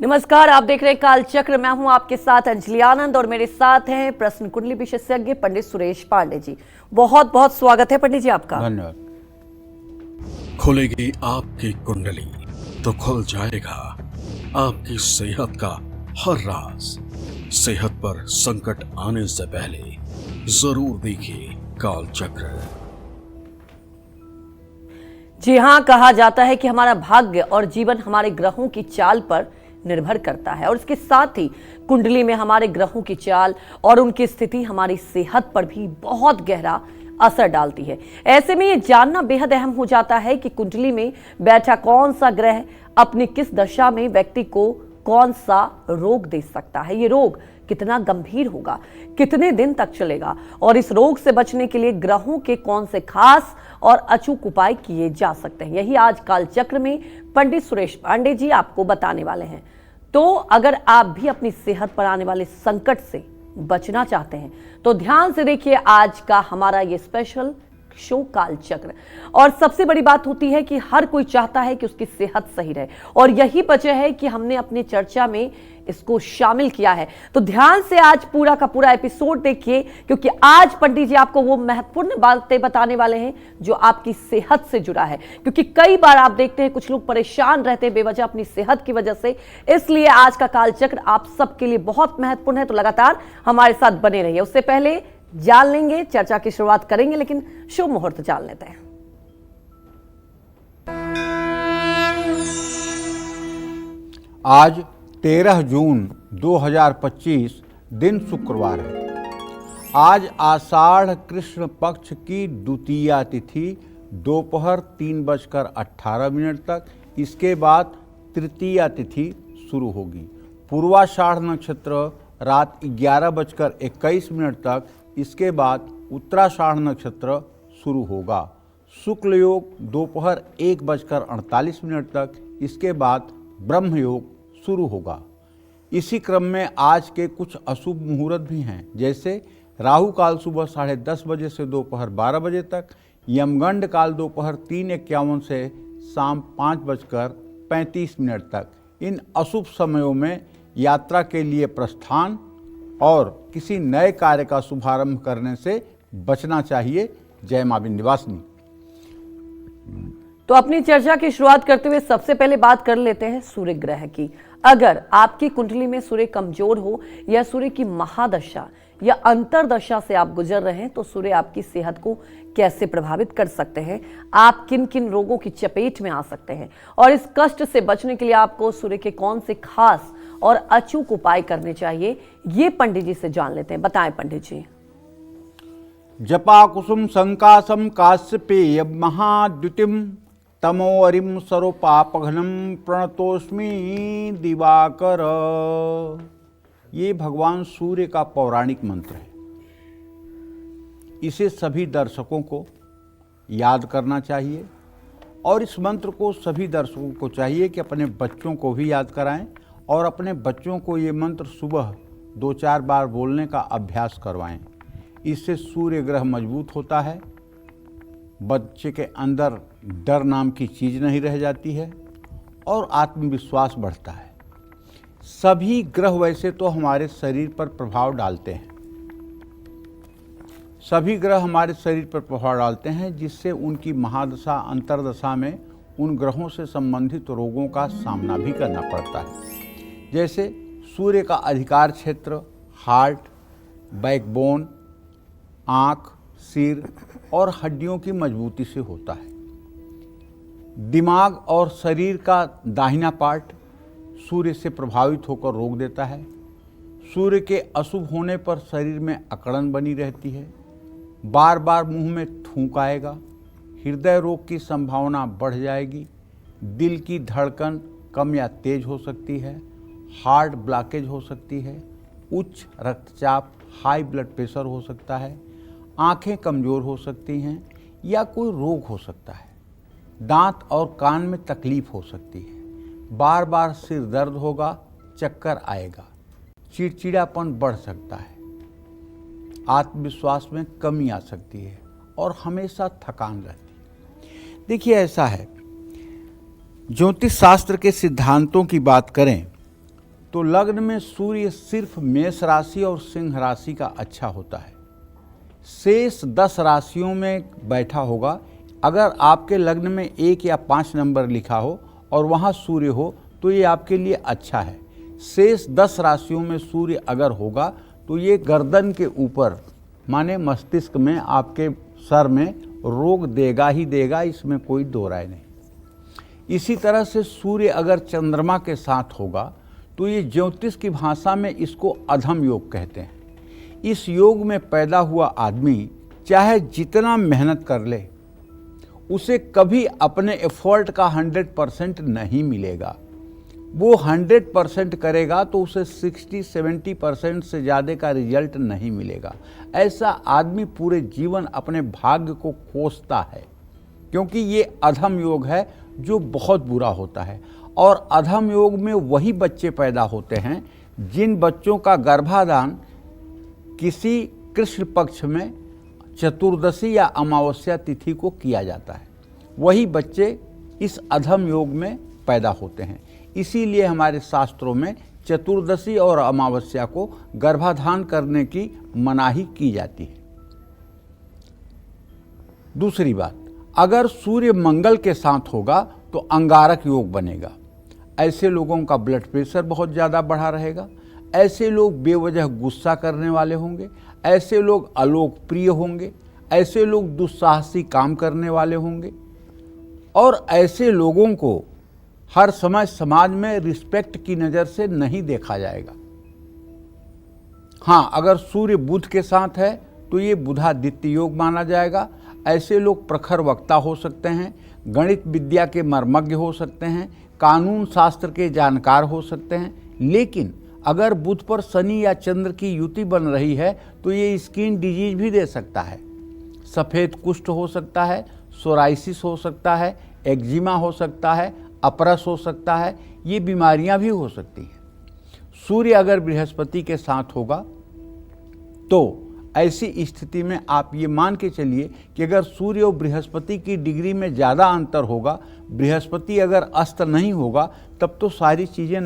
नमस्कार, आप देख रहे हैं काल चक्र। मैं हूं आपके साथ अंजलि आनंद और मेरे साथ हैं प्रश्न कुंडली विशेषज्ञ पंडित सुरेश पांडे जी। बहुत बहुत स्वागत है पंडित जी आपका। धन्यवाद। खुलेगी आपकी कुंडली तो खुल जाएगा आपकी सेहत का हर राज। सेहत पर संकट आने से पहले जरूर देखिए काल चक्र। जी हाँ, कहा जाता है कि हमारा भाग्य और जीवन हमारे ग्रहों की चाल पर निर्भर करता है और इसके साथ ही कुंडली में हमारे ग्रहों की चाल और उनकी स्थिति हमारी सेहत पर भी बहुत गहरा असर डालती है। ऐसे में ये जानना बेहद अहम हो जाता है कि कुंडली में बैठा कौन सा ग्रह अपनी किस दशा में व्यक्ति को कौन सा रोग दे सकता है। ये रोग कितना गंभीर होगा, कितने दिन तक चलेगा और इस रोग से बचने के लिए ग्रहों के कौन से खास और अचूक उपाय किए जा सकते हैं, यही आज काल चक्र में पंडित सुरेश पांडे जी आपको बताने वाले हैं। तो अगर आप भी अपनी सेहत पर आने वाले संकट से बचना चाहते हैं तो ध्यान से देखिए आज का हमारा ये स्पेशल शो काल चक्र। और सबसे बड़ी बात होती है कि हर कोई चाहता है कि उसकी सेहत सही रहे और यही वजह है कि हमने अपनी चर्चा में इसको शामिल किया है। तो ध्यान से आज पूरा का पूरा एपिसोड देखिए, क्योंकि आज पंडित जी आपको वो महत्वपूर्ण बातें बताने वाले हैं जो आपकी सेहत से जुड़ा है। क्योंकि कई बार आप देखते हैं कुछ लोग परेशान रहते हैं बेवजह अपनी सेहत की वजह से, इसलिए आज का काल चक्र आप सबके लिए बहुत महत्वपूर्ण है। तो लगातार हमारे साथ बने रहिए। उससे पहले जान लेंगे, चर्चा की शुरुआत करेंगे, लेकिन शुभ मुहूर्त जान लेते हैं। आज 13 जून 2025 दिन शुक्रवार है। आज आषाढ़ कृष्ण पक्ष की द्वितीया तिथि दोपहर 3:18 तक, इसके बाद तृतीया तिथि शुरू होगी। पूर्वाषाढ़ नक्षत्र रात 11:21 तक, इसके बाद उत्तराषाढ़ नक्षत्र शुरू होगा। शुक्ल योग दोपहर 1:48 तक, इसके बाद ब्रह्म योग शुरू होगा। इसी क्रम में आज के कुछ अशुभ मुहूर्त भी हैं, जैसे राहु काल सुबह 10:30 बजे से दोपहर 12 बजे तक, यमगंड काल दोपहर 3:51 से शाम 5:35 तक। इन अशुभ समयों में यात्रा के लिए प्रस्थान और किसी नए कार्य का शुभारंभ करने से बचना चाहिए। जय मां विंध्यवासिनी। तो अपनी चर्चा की शुरुआत करते हुए सबसे पहले बात कर लेते हैं सूर्य ग्रह की। अगर आपकी कुंडली में सूर्य कमजोर हो या सूर्य की महादशा या अंतरदशा से आप गुजर रहे हैं तो सूर्य आपकी सेहत को कैसे प्रभावित कर सकते हैं, आप किन किन रोगों की चपेट में आ सकते हैं और इस कष्ट से बचने के लिए आपको सूर्य के कौन से खास और अचूक उपाय करने चाहिए, ये पंडित जी से जान लेते हैं। बताएं पंडित जी। जपा कुसुम संकासम काश्यपेय महाद्युतिम तमोअरिम सरोपापघनम प्रणतोस्मि दिवाकर। ये भगवान सूर्य का पौराणिक मंत्र है। इसे सभी दर्शकों को याद करना चाहिए और इस मंत्र को सभी दर्शकों को चाहिए कि अपने बच्चों को भी याद कराएं और अपने बच्चों को ये मंत्र सुबह 2-4 बार बोलने का अभ्यास करवाएं। इससे सूर्य ग्रह मजबूत होता है, बच्चे के अंदर डर नाम की चीज़ नहीं रह जाती है और आत्मविश्वास बढ़ता है। सभी ग्रह वैसे तो हमारे शरीर पर प्रभाव डालते हैं, सभी ग्रह हमारे शरीर पर प्रभाव डालते हैं, जिससे उनकी महादशा अंतरदशा में उन ग्रहों से संबंधित रोगों का सामना भी करना पड़ता है। जैसे सूर्य का अधिकार क्षेत्र हार्ट, बैकबोन, आँख, सिर और हड्डियों की मजबूती से होता है। दिमाग और शरीर का दाहिना पार्ट सूर्य से प्रभावित होकर रोक देता है। सूर्य के अशुभ होने पर शरीर में अकड़न बनी रहती है, बार बार मुंह में थूक आएगा, हृदय रोग की संभावना बढ़ जाएगी, दिल की धड़कन कम या तेज हो सकती है, हार्ट ब्लॉकेज हो सकती है, उच्च रक्तचाप हाई ब्लड प्रेशर हो सकता है, आंखें कमज़ोर हो सकती हैं या कोई रोग हो सकता है, दांत और कान में तकलीफ हो सकती है, बार बार सिर दर्द होगा, चक्कर आएगा, चिड़चिड़ापन बढ़ सकता है, आत्मविश्वास में कमी आ सकती है और हमेशा थकान रहती है। देखिए ऐसा है, ज्योतिष शास्त्र के सिद्धांतों की बात करें तो लग्न में सूर्य सिर्फ मेष राशि और सिंह राशि का अच्छा होता है। शेष 10 राशियों में बैठा होगा। अगर आपके लग्न में 1 या 5 नंबर लिखा हो और वहाँ सूर्य हो तो ये आपके लिए अच्छा है। शेष 10 राशियों में सूर्य अगर होगा तो ये गर्दन के ऊपर माने मस्तिष्क में, आपके सर में रोग देगा ही देगा, इसमें कोई दो राय नहीं। इसी तरह से सूर्य अगर चंद्रमा के साथ होगा तो ये ज्योतिष की भाषा में इसको अधम योग कहते हैं। इस योग में पैदा हुआ आदमी चाहे जितना मेहनत कर ले, उसे कभी अपने एफर्ट का 100% नहीं मिलेगा। वो 100% करेगा तो उसे 60-70% से ज़्यादा का रिजल्ट नहीं मिलेगा। ऐसा आदमी पूरे जीवन अपने भाग्य को कोसता है, क्योंकि ये अधम योग है जो बहुत बुरा होता है। और अधम योग में वही बच्चे पैदा होते हैं जिन बच्चों का गर्भाधान किसी कृष्ण पक्ष में चतुर्दशी या अमावस्या तिथि को किया जाता है। वही बच्चे इस अधम योग में पैदा होते हैं। इसीलिए हमारे शास्त्रों में चतुर्दशी और अमावस्या को गर्भाधान करने की मनाही की जाती है। दूसरी बात, अगर सूर्य मंगल के साथ होगा तो अंगारक योग बनेगा। ऐसे लोगों का ब्लड प्रेशर बहुत ज़्यादा बढ़ा रहेगा। ऐसे लोग बेवजह गुस्सा करने वाले होंगे। ऐसे लोग अलोकप्रिय होंगे। ऐसे लोग दुस्साहसी काम करने वाले होंगे। और ऐसे लोगों को हर समय समाज में रिस्पेक्ट की नज़र से नहीं देखा जाएगा। हाँ, अगर सूर्य बुध के साथ है तो ये बुधादित्य योग माना जाएगा। ऐसे लोग प्रखर वक्ता हो सकते हैं, गणित विद्या के मर्मज्ञ हो सकते हैं, कानून शास्त्र के जानकार हो सकते हैं। लेकिन अगर बुध पर शनि या चंद्र की युति बन रही है तो ये स्किन डिजीज भी दे सकता है। सफ़ेद कुष्ठ हो सकता है, सोराइसिस हो सकता है, एक्जिमा हो सकता है, अपरस हो सकता है। ये बीमारियां भी हो सकती हैं। सूर्य अगर बृहस्पति के साथ होगा तो ऐसी स्थिति में आप ये मान के चलिए कि अगर सूर्य और बृहस्पति की डिग्री में ज़्यादा अंतर होगा, बृहस्पति अगर अस्त नहीं होगा तब तो सारी चीज़ें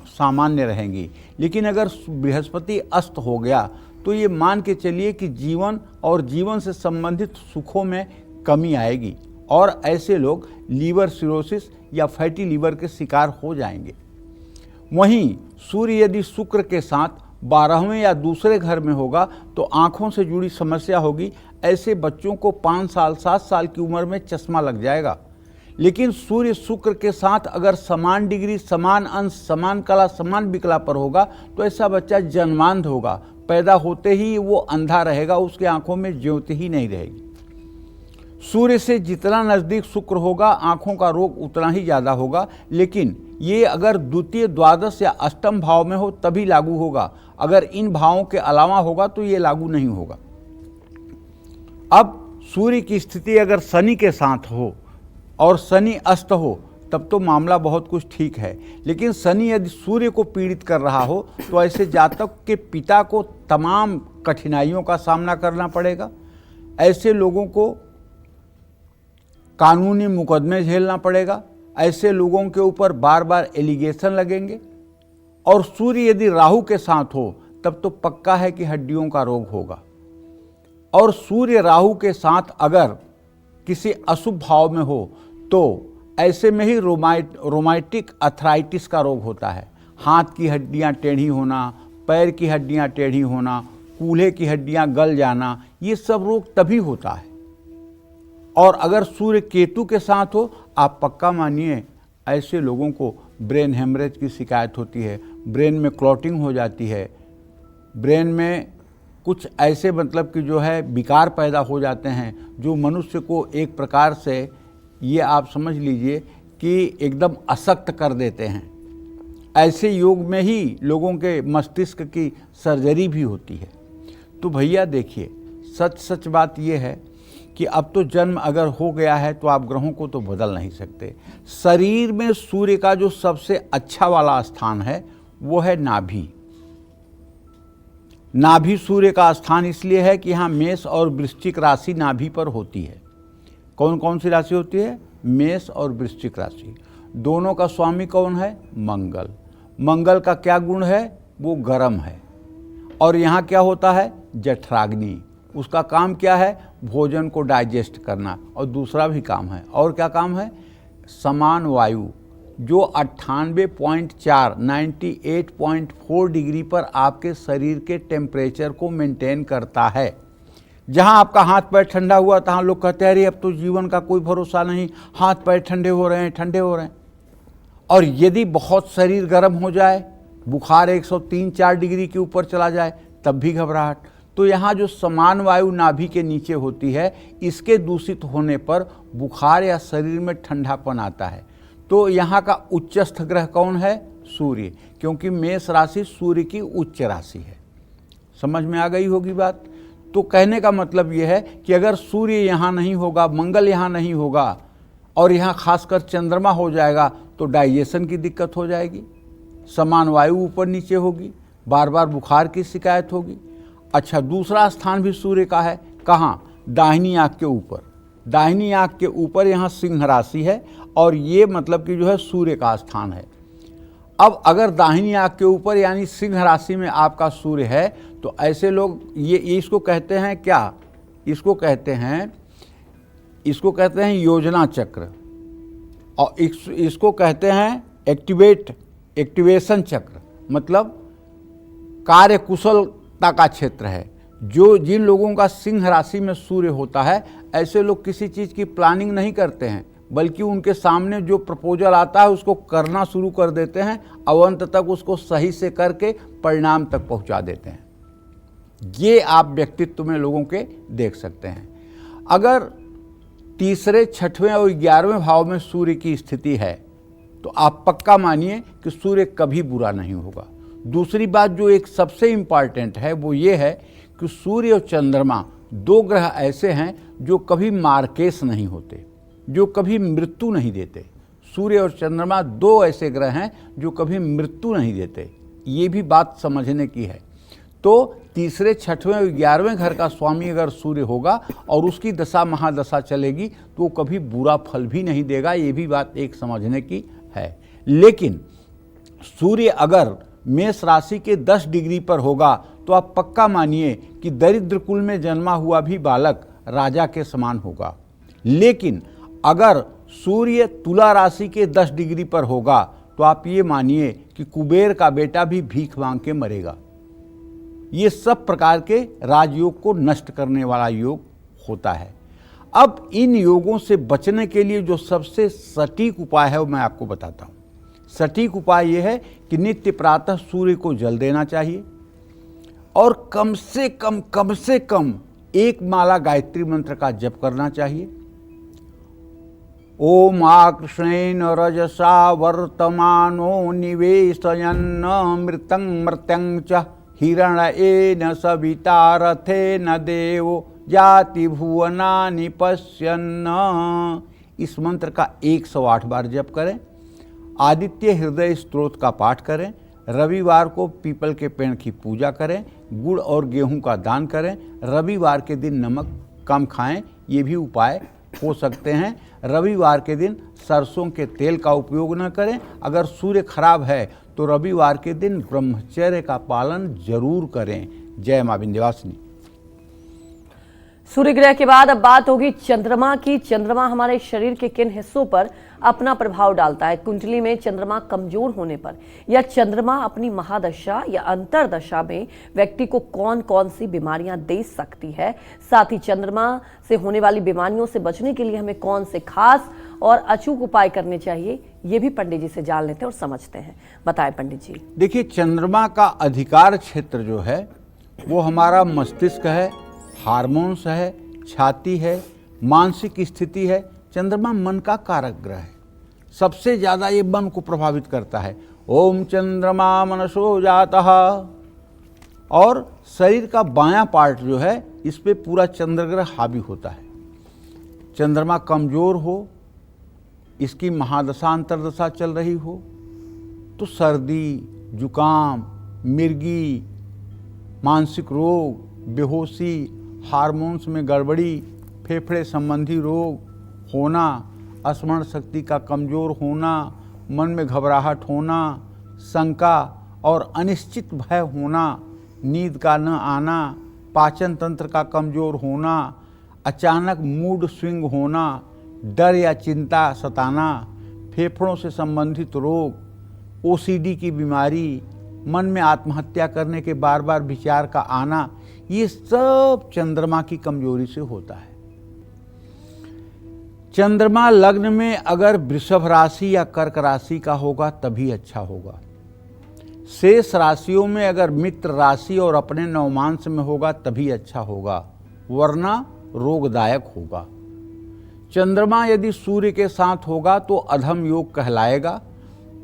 सामान्य रहेंगी। लेकिन अगर बृहस्पति अस्त हो गया तो ये मान के चलिए कि जीवन और जीवन से संबंधित सुखों में कमी आएगी और ऐसे लोग लीवर सिरोसिस या फैटी लीवर के शिकार हो जाएंगे। वहीं सूर्य यदि शुक्र के साथ 12वें या दूसरे घर में होगा तो आँखों से जुड़ी समस्या होगी। ऐसे बच्चों को 5 साल 7 साल की उम्र में चश्मा लग जाएगा। लेकिन सूर्य शुक्र के साथ अगर समान डिग्री, समान अंश, समान कला, समान विकला पर होगा तो ऐसा बच्चा जन्मांध होगा। पैदा होते ही वो अंधा रहेगा, उसके आँखों में ज्योति ही नहीं रहेगी। सूर्य से जितना नज़दीक शुक्र होगा आँखों का रोग उतना ही ज़्यादा होगा। लेकिन ये अगर द्वितीय, द्वादश या अष्टम भाव में हो तभी लागू होगा। अगर इन भावों के अलावा होगा तो ये लागू नहीं होगा। अब सूर्य की स्थिति अगर शनि के साथ हो और शनि अस्त हो तब तो मामला बहुत कुछ ठीक है। लेकिन शनि यदि सूर्य को पीड़ित कर रहा हो तो ऐसे जातक के पिता को तमाम कठिनाइयों का सामना करना पड़ेगा। ऐसे लोगों को कानूनी मुकदमे झेलना पड़ेगा। ऐसे लोगों के ऊपर बार बार एलिगेशन लगेंगे। और सूर्य यदि राहु के साथ हो तब तो पक्का है कि हड्डियों का रोग होगा। और सूर्य राहु के साथ अगर किसी अशुभ भाव में हो तो ऐसे में ही रोमाटिक अर्थराइटिस का रोग होता है। हाथ की हड्डियां टेढ़ी होना, पैर की हड्डियां टेढ़ी होना, कूल्हे की हड्डियां गल जाना, ये सब रोग तभी होता है। और अगर सूर्य केतु के साथ हो, आप पक्का मानिए ऐसे लोगों को ब्रेन हेमरेज की शिकायत होती है, ब्रेन में क्लॉटिंग हो जाती है, ब्रेन में कुछ ऐसे मतलब कि जो है विकार पैदा हो जाते हैं जो मनुष्य को एक प्रकार से ये आप समझ लीजिए कि एकदम अशक्त कर देते हैं। ऐसे योग में ही लोगों के मस्तिष्क की सर्जरी भी होती है। तो भैया देखिए, सच बात ये है कि अब तो जन्म अगर हो गया है तो आप ग्रहों को तो बदल नहीं सकते। शरीर में सूर्य का जो सबसे अच्छा वाला स्थान है वो है नाभि। नाभि सूर्य का स्थान इसलिए है कि यहाँ मेष और वृश्चिक राशि नाभि पर होती है। कौन कौन सी राशि होती है? मेष और वृश्चिक राशि। दोनों का स्वामी कौन है? मंगल। मंगल का क्या गुण है? वो गर्म है। और यहाँ क्या होता है? जठराग्नि। उसका काम क्या है? भोजन को डाइजेस्ट करना। और दूसरा भी काम है। और क्या काम है? समान वायु, जो 98.4 98.4 डिग्री पर आपके शरीर के टेम्परेचर को मेंटेन करता है। जहाँ आपका हाथ पैर ठंडा हुआ तहाँ लोग कहते हैं अरे अब तो जीवन का कोई भरोसा नहीं, हाथ पैर ठंडे हो रहे हैं, ठंडे हो रहे हैं। और यदि बहुत शरीर गर्म हो जाए, बुखार 103-4 डिग्री के ऊपर चला जाए, तब भी घबराहट। तो यहाँ जो समान वायु नाभि के नीचे होती है, इसके दूषित होने पर बुखार या शरीर में ठंडापन आता है। तो यहाँ का उच्चस्थ ग्रह कौन है? सूर्य, क्योंकि मेष राशि सूर्य की उच्च राशि है। समझ में आ गई होगी बात। तो कहने का मतलब यह है कि अगर सूर्य यहाँ नहीं होगा, मंगल यहाँ नहीं होगा और यहाँ खासकर चंद्रमा हो जाएगा तो डाइजेशन की दिक्कत हो जाएगी, समान वायु ऊपर नीचे होगी, बार बार बुखार की शिकायत होगी। अच्छा, दूसरा स्थान भी सूर्य का है। कहाँ? दाहिनी आँख के ऊपर। दाहिनी आँख के ऊपर यहाँ सिंह राशि है और ये मतलब कि जो है सूर्य का स्थान है। अब अगर दाहिनी आँख के ऊपर यानी सिंह राशि में आपका सूर्य है तो ऐसे लोग ये इसको कहते हैं क्या? इसको कहते हैं योजना चक्र, और इसको कहते हैं एक्टिवेशन चक्र, मतलब कार्यकुशलता का क्षेत्र है। जो जिन लोगों का सिंह राशि में सूर्य होता है, ऐसे लोग किसी चीज़ की प्लानिंग नहीं करते हैं, बल्कि उनके सामने जो प्रपोजल आता है उसको करना शुरू कर देते हैं और अंत तक उसको सही से करके परिणाम तक पहुंचा देते हैं। ये आप व्यक्तित्व में लोगों के देख सकते हैं। अगर तीसरे, छठवें और 11वें भाव में सूर्य की स्थिति है तो आप पक्का मानिए कि सूर्य कभी बुरा नहीं होगा। दूसरी बात जो एक सबसे इम्पॉर्टेंट है वो ये है कि सूर्य और चंद्रमा दो ग्रह ऐसे हैं जो कभी मार्केस नहीं होते, जो कभी मृत्यु नहीं देते। सूर्य और चंद्रमा दो ऐसे ग्रह हैं जो कभी मृत्यु नहीं देते। ये भी बात समझने की है। तो तीसरे, छठवें और 11वें घर का स्वामी अगर सूर्य होगा और उसकी दशा महादशा चलेगी तो वो कभी बुरा फल भी नहीं देगा। ये भी बात एक समझने की है। लेकिन सूर्य अगर मेष राशि के 10 डिग्री पर होगा तो आप पक्का मानिए कि दरिद्र कुल में जन्मा हुआ भी बालक राजा के समान होगा। लेकिन अगर सूर्य तुला राशि के 10 डिग्री पर होगा तो आप ये मानिए कि कुबेर का बेटा भी भीख मांग के मरेगा। ये सब प्रकार के राजयोग को नष्ट करने वाला योग होता है। अब इन योगों से बचने के लिए जो सबसे सटीक उपाय है वो मैं आपको बताता हूँ। सटीक उपाय ये है कि नित्य प्रातः सूर्य को जल देना चाहिए और कम से कम एक माला गायत्री मंत्र का जप करना चाहिए। ओम आकृष्णेन रजसा वर्तमानो निवेशयन् मृतं मर्त्यं च हिरण्येन सविता रथेन देवो जाति भुवनानि पश्यन्। इस मंत्र का 108 बार जप करें। आदित्य हृदय स्तोत्र का पाठ करें। रविवार को पीपल के पेड़ की पूजा करें। गुड़ और गेहूं का दान करें। रविवार के दिन नमक कम खाएं। ये भी उपाय हो सकते हैं। रविवार के दिन सरसों के तेल का उपयोग न करें। अगर सूर्य खराब है तो रविवार के दिन ब्रह्मचर्य का पालन जरूर करें। जय मां विंध्यवासिनी। सूर्य ग्रह के बाद अब बात होगी चंद्रमा की। चंद्रमा हमारे शरीर के किन हिस्सों पर अपना प्रभाव डालता है? कुंडली में चंद्रमा कमजोर होने पर या चंद्रमा अपनी महादशा या अंतरदशा में व्यक्ति को कौन कौन सी बीमारियां दे सकती है? साथ ही चंद्रमा से होने वाली बीमारियों से बचने के लिए हमें कौन से खास और अचूक उपाय करने चाहिए, ये भी पंडित जी से जान लेते हैं और समझते हैं। बताएं पंडित जी। देखिए, चंद्रमा का अधिकार क्षेत्र जो है वो हमारा मस्तिष्क है, हार्मोन्स है, छाती है, मानसिक स्थिति है। चंद्रमा मन का कारक ग्रह है। सबसे ज़्यादा ये मन को प्रभावित करता है। ओम चंद्रमा मनसो जातः। और शरीर का बायां पार्ट जो है इस पे पूरा चंद्रग्रह हावी होता है। चंद्रमा कमज़ोर हो, इसकी महादशा अंतरदशा चल रही हो तो सर्दी, जुकाम, मिर्गी, मानसिक रोग, बेहोशी, हार्मोन्स में गड़बड़ी, फेफड़े संबंधी रोग होना, स्मरण शक्ति का कमज़ोर होना, मन में घबराहट होना, शंका और अनिश्चित भय होना, नींद का न आना, पाचन तंत्र का कमज़ोर होना, अचानक मूड स्विंग होना, डर या चिंता सताना, फेफड़ों से संबंधित रोग, ओसीडी की बीमारी, मन में आत्महत्या करने के बार बार विचार का आना, ये सब चंद्रमा की कमजोरी से होता है। चंद्रमा लग्न में अगर वृषभ राशि या कर्क राशि का होगा तभी अच्छा होगा। शेष राशियों में अगर मित्र राशि और अपने नवमांश में होगा तभी अच्छा होगा, वरना रोगदायक होगा। चंद्रमा यदि सूर्य के साथ होगा तो अधम योग कहलाएगा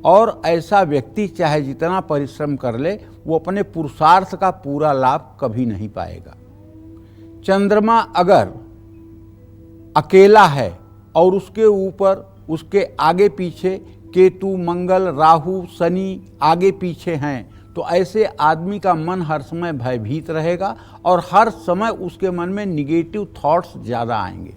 और ऐसा व्यक्ति चाहे जितना परिश्रम कर ले वो अपने पुरुषार्थ का पूरा लाभ कभी नहीं पाएगा। चंद्रमा अगर अकेला है और उसके ऊपर उसके आगे पीछे केतु, मंगल, राहु, शनि आगे पीछे हैं तो ऐसे आदमी का मन हर समय भयभीत रहेगा और हर समय उसके मन में निगेटिव थॉट्स ज़्यादा आएंगे।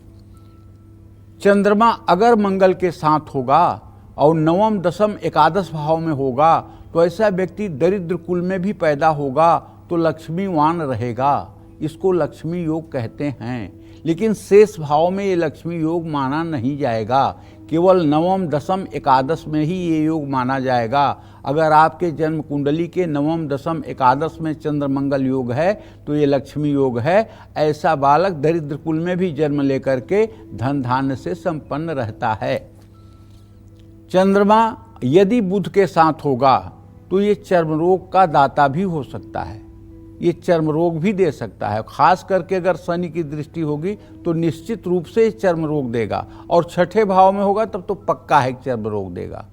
चंद्रमा अगर मंगल के साथ होगा और नवम, दशम, एकादश भाव में होगा तो ऐसा व्यक्ति दरिद्र कुल में भी पैदा होगा तो लक्ष्मीवान रहेगा। इसको लक्ष्मी योग कहते हैं, लेकिन शेष भाव में ये लक्ष्मी योग माना नहीं जाएगा। केवल नवम, दशम, एकादश में ही ये योग माना जाएगा। अगर आपके जन्म कुंडली के नवम, दशम, एकादश में चंद्र मंगल योग है तो ये लक्ष्मी योग है। ऐसा बालक दरिद्र कुल में भी जन्म लेकर के धन धान्य से संपन्न रहता है। चंद्रमा यदि बुध के साथ होगा तो ये चर्म रोग का दाता भी हो सकता है, ये चर्म रोग भी दे सकता है। खास करके अगर शनि की दृष्टि होगी तो निश्चित रूप से चर्म रोग देगा और छठे भाव में होगा तब तो पक्का है चर्म रोग देगा।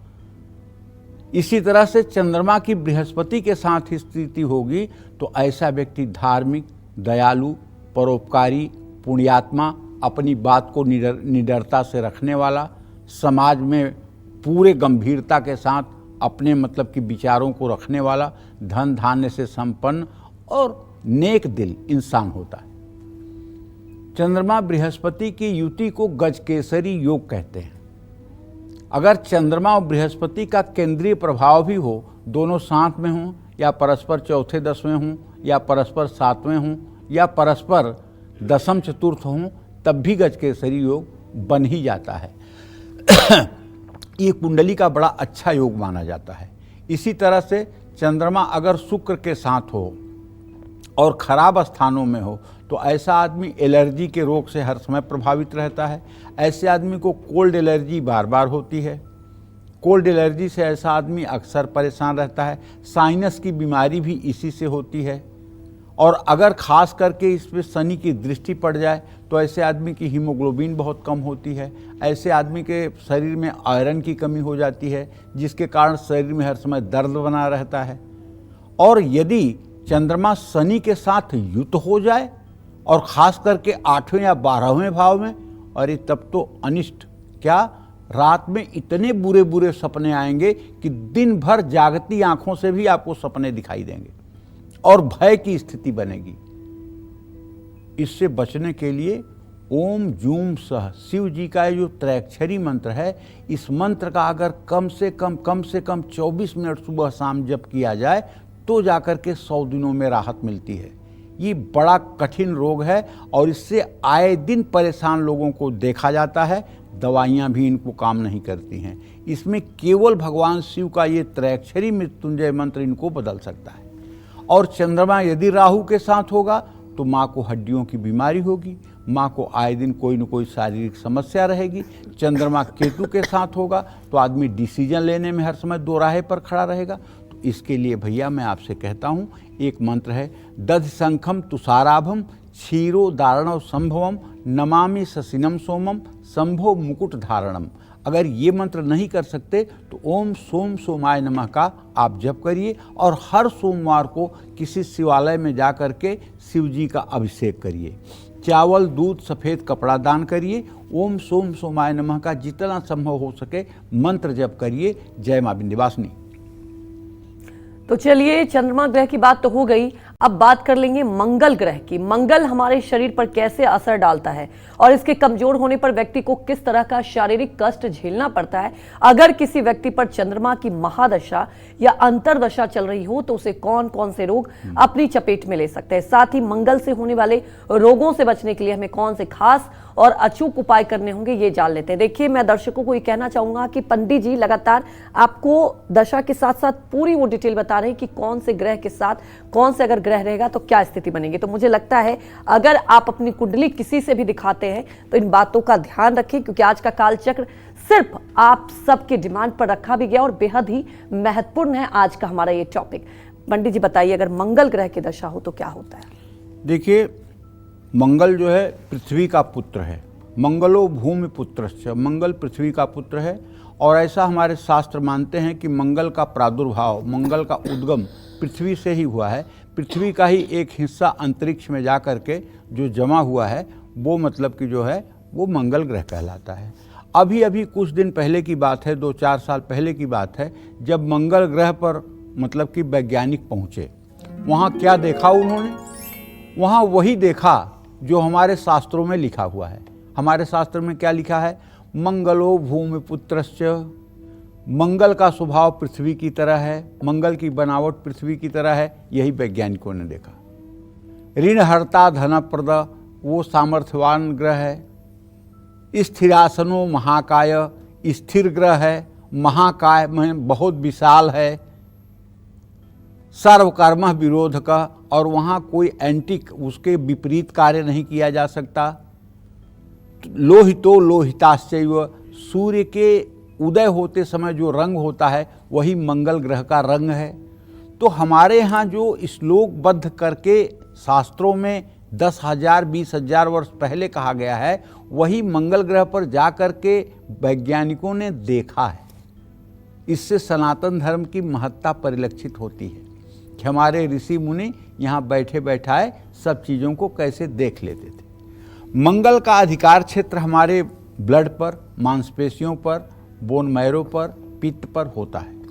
इसी तरह से चंद्रमा की बृहस्पति के साथ स्थिति होगी तो ऐसा व्यक्ति धार्मिक, दयालु, परोपकारी, पुण्यात्मा, अपनी बात को निडरता से रखने वाला, समाज में पूरे गंभीरता के साथ अपने मतलब की विचारों को रखने वाला, धन धान्य से संपन्न और नेक दिल इंसान होता है। चंद्रमा बृहस्पति की युति को गजकेसरी योग कहते हैं। अगर चंद्रमा और बृहस्पति का केंद्रीय प्रभाव भी हो, दोनों साथ में हों या परस्पर चौथे दसवें हों या परस्पर सातवें हों या परस्पर दशम चतुर्थ हों, तब भी गजकेसरी योग बन ही जाता है। ये कुंडली का बड़ा अच्छा योग माना जाता है। इसी तरह से चंद्रमा अगर शुक्र के साथ हो और खराब स्थानों में हो तो ऐसा आदमी एलर्जी के रोग से हर समय प्रभावित रहता है। ऐसे आदमी को कोल्ड एलर्जी बार बार होती है। कोल्ड एलर्जी से ऐसा आदमी अक्सर परेशान रहता है। साइनस की बीमारी भी इसी से होती है। और अगर खास करके इस पर शनि की दृष्टि पड़ जाए तो ऐसे आदमी की हीमोग्लोबिन बहुत कम होती है। ऐसे आदमी के शरीर में आयरन की कमी हो जाती है, जिसके कारण शरीर में हर समय दर्द बना रहता है। और यदि चंद्रमा शनि के साथ युत हो जाए और ख़ास करके 8वें या 12वें भाव में, अरे तब तो अनिष्ट क्या, रात में इतने बुरे बुरे सपने आएंगे कि दिन भर जागती आंखों से भी आपको सपने दिखाई देंगे और भय की स्थिति बनेगी। इससे बचने के लिए ओम जूम सह शिव जी का जो त्रैक्षरी मंत्र है, इस मंत्र का अगर कम से कम 24 मिनट सुबह शाम जप किया जाए तो जाकर के 100 दिनों में राहत मिलती है। ये बड़ा कठिन रोग है और इससे आए दिन परेशान लोगों को देखा जाता है। दवाइयाँ भी इनको काम नहीं करती हैं। इसमें केवल भगवान शिव का ये त्रैक्षरी मृत्युंजय मंत्र इनको बदल सकता है। और चंद्रमा यदि राहु के साथ होगा तो माँ को हड्डियों की बीमारी होगी, माँ को आए दिन कोई न कोई शारीरिक समस्या रहेगी। चंद्रमा केतु के साथ होगा तो आदमी डिसीजन लेने में हर समय दोराहे पर खड़ा रहेगा। तो इसके लिए भैया मैं आपसे कहता हूँ, एक मंत्र है, दधि शंखम तुषाराभम क्षीरो दारणव संभवम नमामि शशिनम सोमम संभो मुकुट धारणम। अगर ये मंत्र नहीं कर सकते तो ओम सोम सोमाय नमः का आप जप करिए और हर सोमवार को किसी शिवालय में जा कर के शिव जी का अभिषेक करिए। चावल, दूध, सफ़ेद कपड़ा दान करिए। ओम सोम सोमाय नमः का जितना संभव हो सके मंत्र जप करिए। जय मां विंध्यवासिनी। तो चलिए, चंद्रमा ग्रह की बात तो हो गई। अब बात कर लेंगे मंगल ग्रह की। मंगल हमारे शरीर पर कैसे असर डालता है और इसके कमजोर होने पर व्यक्ति को किस तरह का शारीरिक कष्ट झेलना पड़ता है। अगर किसी व्यक्ति पर चंद्रमा की महादशा या अंतरदशा चल रही हो तो उसे कौन कौन से रोग अपनी चपेट में ले सकते हैं। साथ ही मंगल से होने वाले रोगों से बचने के लिए हमें कौन से खास और अचूक उपाय करने होंगे, ये जान लेते हैं। देखिए, मैं दर्शकों को ये कहना चाहूंगा कि पंडित जी लगातार आपको दशा के साथ साथ पूरी वो डिटेल बता रहे हैं कि कौन से ग्रह के साथ कौन से अगर ग्रह रहेगा तो क्या स्थिति बनेगी। तो मुझे लगता है अगर आप अपनी कुंडली किसी से भी दिखाते हैं तो इन बातों का ध्यान रखें, क्योंकि आज का कालचक्र सिर्फ आप सबके डिमांड पर रखा भी गया और बेहद ही महत्वपूर्ण है आज का हमारा ये टॉपिक। पंडित जी बताइए, अगर मंगल ग्रह की दशा हो तो क्या होता है? देखिए, मंगल जो है पृथ्वी का पुत्र है। मंगलो भूमि पुत्रश्च, मंगल पृथ्वी का पुत्र है। और ऐसा हमारे शास्त्र मानते हैं कि मंगल का प्रादुर्भाव, मंगल का उद्गम पृथ्वी से ही हुआ है। पृथ्वी का ही एक हिस्सा अंतरिक्ष में जा कर के जो जमा हुआ है वो मतलब कि जो है वो मंगल ग्रह कहलाता है। अभी अभी कुछ दिन पहले की बात है, 2-4 साल पहले की बात है, जब मंगल ग्रह पर मतलब कि वैज्ञानिक पहुँचे। वहाँ क्या देखा उन्होंने? वहाँ वही देखा जो हमारे शास्त्रों में लिखा हुआ है। हमारे शास्त्र में क्या लिखा है? मंगलो भूमि पुत्रश्च, मंगल का स्वभाव पृथ्वी की तरह है, मंगल की बनावट पृथ्वी की तरह है। यही वैज्ञानिकों ने देखा। ऋणहर्ता धनप्रद, वो सामर्थ्यवान ग्रह है। स्थिरासनो महाकाय, स्थिर ग्रह है, महाकाय में बहुत विशाल है। सर्वकर्म विरोध का, और वहाँ कोई एंटिक उसके विपरीत कार्य नहीं किया जा सकता। लोहितो लोहिताश्चैव, सूर्य के उदय होते समय जो रंग होता है वही मंगल ग्रह का रंग है। तो हमारे यहाँ जो श्लोकबद्ध करके शास्त्रों में 10,000 20,000 वर्ष पहले कहा गया है, वही मंगल ग्रह पर जा कर के वैज्ञानिकों ने देखा है। इससे सनातन धर्म की महत्ता परिलक्षित होती है कि हमारे ऋषि मुनि यहाँ बैठे बैठाए सब चीज़ों को कैसे देख लेते थे। मंगल का अधिकार क्षेत्र हमारे ब्लड पर, मांसपेशियों पर, बोन मैरो पर, पित्त पर होता है।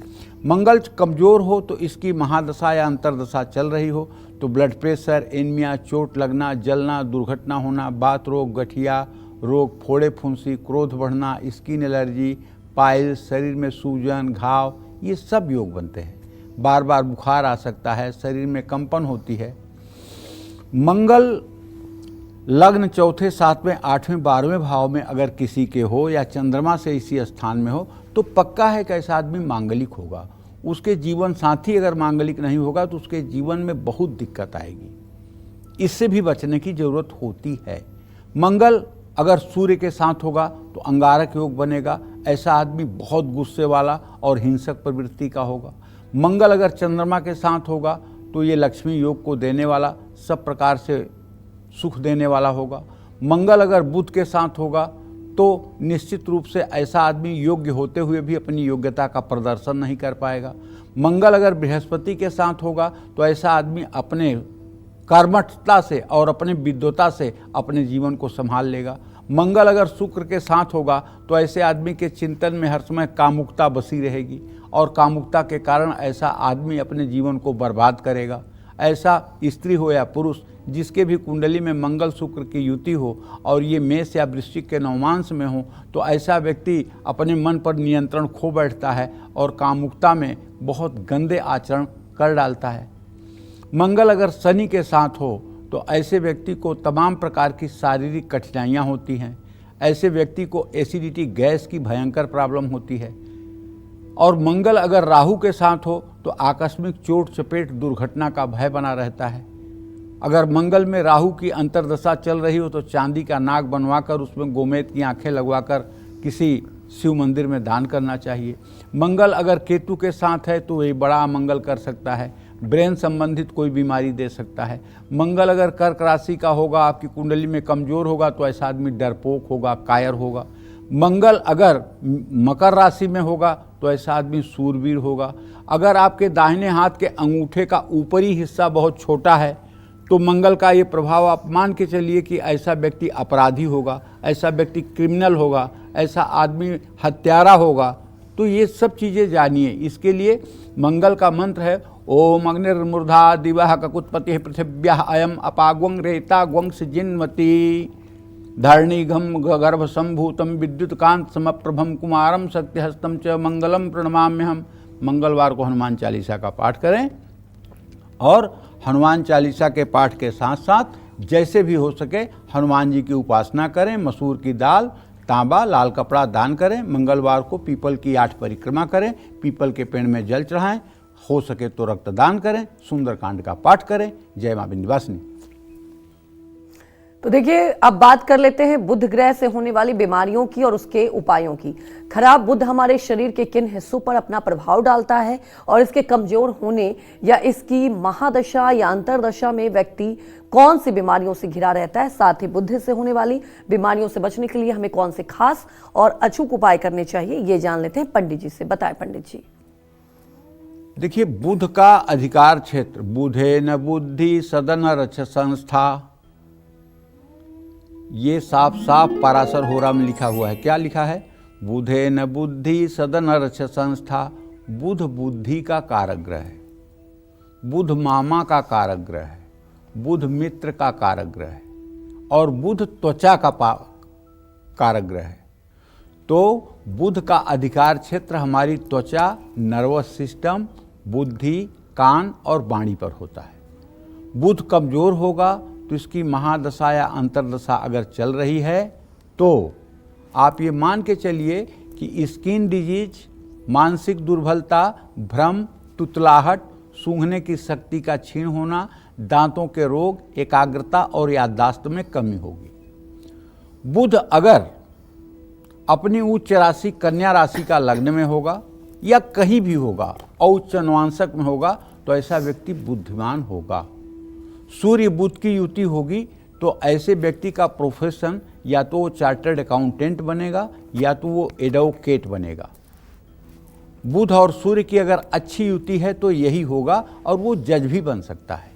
मंगल कमज़ोर हो तो इसकी महादशा या अंतरदशा चल रही हो तो ब्लड प्रेशर, एनीमिया, चोट लगना, जलना, दुर्घटना होना, बात रोग, गठिया रोग, फोड़े फुंसी, क्रोध बढ़ना, स्किन एलर्जी, पाइल्स, शरीर में सूजन, घाव, ये सब योग बनते हैं। बार बार बुखार आ सकता है, शरीर में कंपन होती है। मंगल लग्न चौथे, सातवें, आठवें, 12वें भाव में अगर किसी के हो या चंद्रमा से इसी स्थान में हो तो पक्का है कि ऐसा आदमी मांगलिक होगा। उसके जीवन साथी अगर मांगलिक नहीं होगा तो उसके जीवन में बहुत दिक्कत आएगी। इससे भी बचने की जरूरत होती है। मंगल अगर सूर्य के साथ होगा तो अंगारक योग बनेगा। ऐसा आदमी बहुत गुस्से वाला और हिंसक प्रवृत्ति का होगा। मंगल अगर चंद्रमा के साथ होगा तो ये लक्ष्मी योग को देने वाला, सब प्रकार से सुख देने वाला होगा। मंगल अगर बुध के साथ होगा तो निश्चित रूप से ऐसा आदमी योग्य होते हुए भी अपनी योग्यता का प्रदर्शन नहीं कर पाएगा। मंगल अगर बृहस्पति के साथ होगा तो ऐसा आदमी अपने कर्मठता से और अपने विद्वता से अपने जीवन को संभाल लेगा। मंगल अगर शुक्र के साथ होगा तो ऐसे आदमी के चिंतन में हर समय कामुकता बसी रहेगी और कामुकता के कारण ऐसा आदमी अपने जीवन को बर्बाद करेगा। ऐसा स्त्री हो या पुरुष जिसके भी कुंडली में मंगल शुक्र की युति हो और ये मेष या वृश्चिक के नवमांश में हो तो ऐसा व्यक्ति अपने मन पर नियंत्रण खो बैठता है और कामुकता में बहुत गंदे आचरण कर डालता है। मंगल अगर शनि के साथ हो तो ऐसे व्यक्ति को तमाम प्रकार की शारीरिक कठिनाइयाँ होती हैं। ऐसे व्यक्ति को एसिडिटी, गैस की भयंकर प्रॉब्लम होती है। और मंगल अगर राहु के साथ हो तो आकस्मिक चोट चपेट, दुर्घटना का भय बना रहता है। अगर मंगल में राहु की अंतर्दशा चल रही हो तो चांदी का नाग बनवाकर उसमें गोमेद की आंखें लगवाकर किसी शिव मंदिर में दान करना चाहिए। मंगल अगर केतु के साथ है तो ये बड़ा अमंगल कर सकता है, ब्रेन संबंधित कोई बीमारी दे सकता है। मंगल अगर कर्क राशि का होगा, आपकी कुंडली में कमज़ोर होगा तो ऐसा आदमी डरपोक होगा, कायर होगा। मंगल अगर मकर राशि में होगा तो ऐसा आदमी सूरवीर होगा। अगर आपके दाहिने हाथ के अंगूठे का ऊपरी हिस्सा बहुत छोटा है तो मंगल का ये प्रभाव आप मान के चलिए कि ऐसा व्यक्ति अपराधी होगा, ऐसा व्यक्ति क्रिमिनल होगा, ऐसा आदमी हत्यारा होगा। तो ये सब चीज़ें जानिए। इसके लिए मंगल का मंत्र है ओम अग्निर्मूर्धा दिवः ककुत्पतिः पृथिव्याः अयम अपाग्वं रेता ग्वंस जिन्मति धरणीघम गर्भ संभूतम विद्युत कांत समप्रभम कुमारम शक्तिहस्तम च मंगलम प्रणमाम्यहम। मंगलवार को हनुमान चालीसा का पाठ करें और हनुमान चालीसा के पाठ के साथ साथ जैसे भी हो सके हनुमान जी की उपासना करें। मसूर की दाल, तांबा, लाल कपड़ा दान करें। मंगलवार को पीपल की 8 परिक्रमा करें। पीपल के पेड़ में जल चढ़ाएं। हो सके तो रक्तदान करें। सुंदरकांड का पाठ करें। जय मां विंध्यवासिनी। तो देखिए, अब बात कर लेते हैं बुध ग्रह से होने वाली बीमारियों की और उसके उपायों की। खराब बुध हमारे शरीर के किन हिस्सों पर अपना प्रभाव डालता है और इसके कमजोर होने या इसकी महादशा या अंतरदशा में व्यक्ति कौन सी बीमारियों से घिरा रहता है, साथ ही बुध से होने वाली बीमारियों से बचने के लिए हमें कौन से खास और अचूक उपाय करने चाहिए, ये जान लेते हैं पंडित जी से। बताएं पंडित जी। देखिए, बुध का अधिकार क्षेत्र, बुधे न बुद्धि सदन रच संस्था, ये साफ साफ पराशर होरा में लिखा हुआ है। क्या लिखा है? बुधे न बुद्धि सदन रच संस्था। बुध बुद्धि का कारक ग्रह है, बुध मामा का कारक ग्रह है, बुध मित्र का कारक ग्रह है और बुध त्वचा का कारक ग्रह है। तो बुध का अधिकार क्षेत्र हमारी त्वचा, नर्वस सिस्टम, बुद्धि, कान और वाणी पर होता है। बुध कमजोर होगा तो इसकी महादशा या अंतरदशा अगर चल रही है तो आप ये मान के चलिए कि स्किन डिजीज, मानसिक दुर्बलता, भ्रम, तुतलाहट, सूंघने की शक्ति का क्षीण होना, दांतों के रोग, एकाग्रता और याददाश्त में कमी होगी। बुध अगर अपनी उच्च राशि कन्या राशि का लग्न में होगा या कहीं भी होगा और उच्च नवांशक में होगा तो ऐसा व्यक्ति बुद्धिमान होगा। सूर्य बुध की युति होगी तो ऐसे व्यक्ति का प्रोफेशन या तो वो चार्टर्ड अकाउंटेंट बनेगा या तो वो एडवोकेट बनेगा। बुध और सूर्य की अगर अच्छी युति है तो यही होगा और वो जज भी बन सकता है।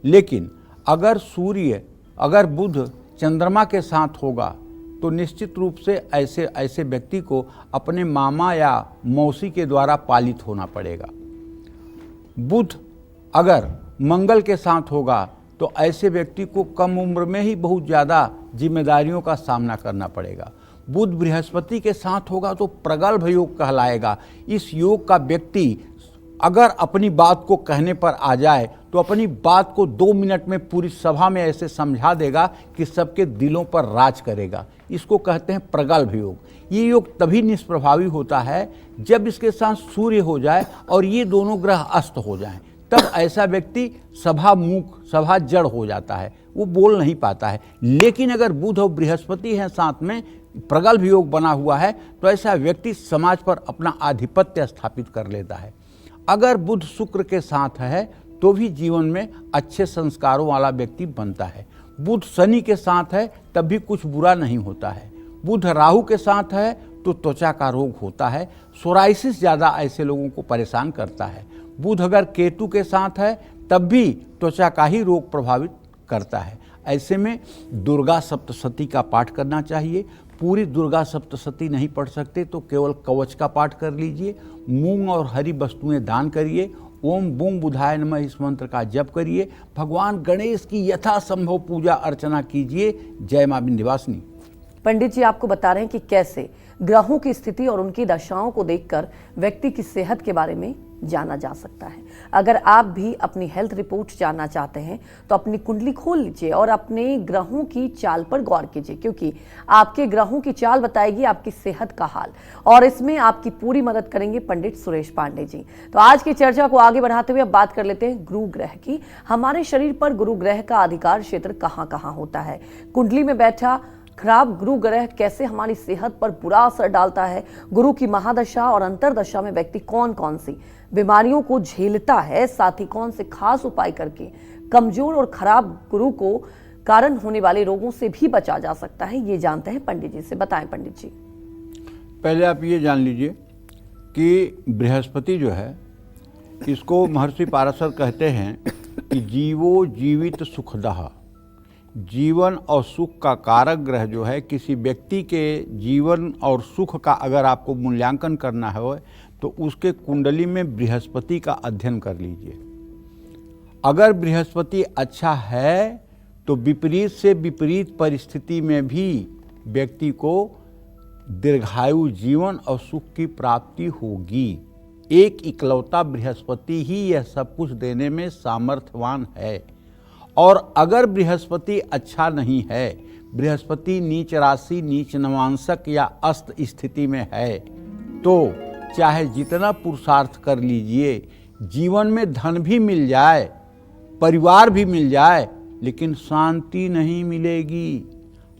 लेकिन अगर बुध चंद्रमा के साथ होगा तो निश्चित रूप से ऐसे व्यक्ति को अपने मामा या मौसी के द्वारा पालित होना पड़ेगा। बुध अगर मंगल के साथ होगा तो ऐसे व्यक्ति को कम उम्र में ही बहुत ज़्यादा जिम्मेदारियों का सामना करना पड़ेगा। बुध बृहस्पति के साथ होगा तो प्रगल्भ योग कहलाएगा। इस योग का व्यक्ति अगर अपनी बात को कहने पर आ जाए तो अपनी बात को 2 मिनट में पूरी सभा में ऐसे समझा देगा कि सबके दिलों पर राज करेगा। इसको कहते हैं प्रगल्भ योग। ये योग तभी निष्प्रभावी होता है जब इसके साथ सूर्य हो जाए और ये दोनों ग्रह अस्त हो जाएं। तब ऐसा व्यक्ति सभा जड़ हो जाता है, वो बोल नहीं पाता है। लेकिन अगर बुध और बृहस्पति हैं साथ में, प्रगल्भ योग बना हुआ है, तो ऐसा व्यक्ति समाज पर अपना आधिपत्य स्थापित कर लेता है। अगर बुध शुक्र के साथ है तो भी जीवन में अच्छे संस्कारों वाला व्यक्ति बनता है। बुध शनि के साथ है तब भी कुछ बुरा नहीं होता है। बुध राहु के साथ है तो त्वचा का रोग होता है। सोराइसिस ज़्यादा ऐसे लोगों को परेशान करता है। बुध अगर केतु के साथ है तब भी त्वचा का ही रोग प्रभावित करता है। ऐसे में दुर्गा सप्तशती का पाठ करना चाहिए। पूरी दुर्गा सप्तशती नहीं पढ़ सकते तो केवल कवच का पाठ कर लीजिए। मूंग और हरी वस्तुएं दान करिए। ओम बूम बुधाय नमः इस मंत्र का जप करिए। भगवान गणेश की यथासंभव पूजा अर्चना कीजिए। जय मां विंध्यवासिनी। पंडित जी आपको बता रहे हैं कि कैसे ग्रहों की स्थिति और उनकी दशाओं को देखकर व्यक्ति की सेहत के बारे में जाना जा सकता है। अगर आप भी अपनी हेल्थ रिपोर्ट जानना चाहते हैं तो अपनी कुंडली खोल लीजिए और अपने ग्रहों की चाल पर गौर कीजिए, क्योंकि आपके ग्रहों की चाल बताएगी आपकी सेहत का हाल, और इसमें आपकी पूरी मदद करेंगे पंडित सुरेश पांडे जी। तो आज की चर्चा को आगे बढ़ाते हुए अब बात कर लेते हैं गुरु ग्रह की। हमारे शरीर पर गुरु ग्रह का अधिकार क्षेत्र कहां कहां होता है, कुंडली में बैठा खराब गुरु ग्रह कैसे हमारी सेहत पर बुरा असर डालता है, गुरु की महादशा और अंतरदशा में व्यक्ति कौन कौन सी बीमारियों को झेलता है, साथ ही कौन से खास उपाय करके कमजोर और खराब गुरु को कारण होने वाले रोगों से भी बचा जा सकता है, ये जानते हैं पंडित जी से। बताएं पंडित जी। पहले आप ये जान लीजिए कि बृहस्पति जो है इसको महर्षि पाराशर कहते हैं कि जीवो जीवित सुखदः, जीवन और सुख का कारक ग्रह जो है, किसी व्यक्ति के जीवन और सुख का अगर आपको मूल्यांकन करना है तो तो उसके कुंडली में बृहस्पति का अध्ययन कर लीजिए। अगर बृहस्पति अच्छा है तो विपरीत से विपरीत परिस्थिति में भी व्यक्ति को दीर्घायु जीवन और सुख की प्राप्ति होगी। एक इकलौता बृहस्पति ही यह सब कुछ देने में सामर्थ्यवान है। और अगर बृहस्पति अच्छा नहीं है, बृहस्पति नीच राशि, नीच नवांशक या अस्त स्थिति में है, तो चाहे जितना पुरुषार्थ कर लीजिए, जीवन में धन भी मिल जाए, परिवार भी मिल जाए, लेकिन शांति नहीं मिलेगी।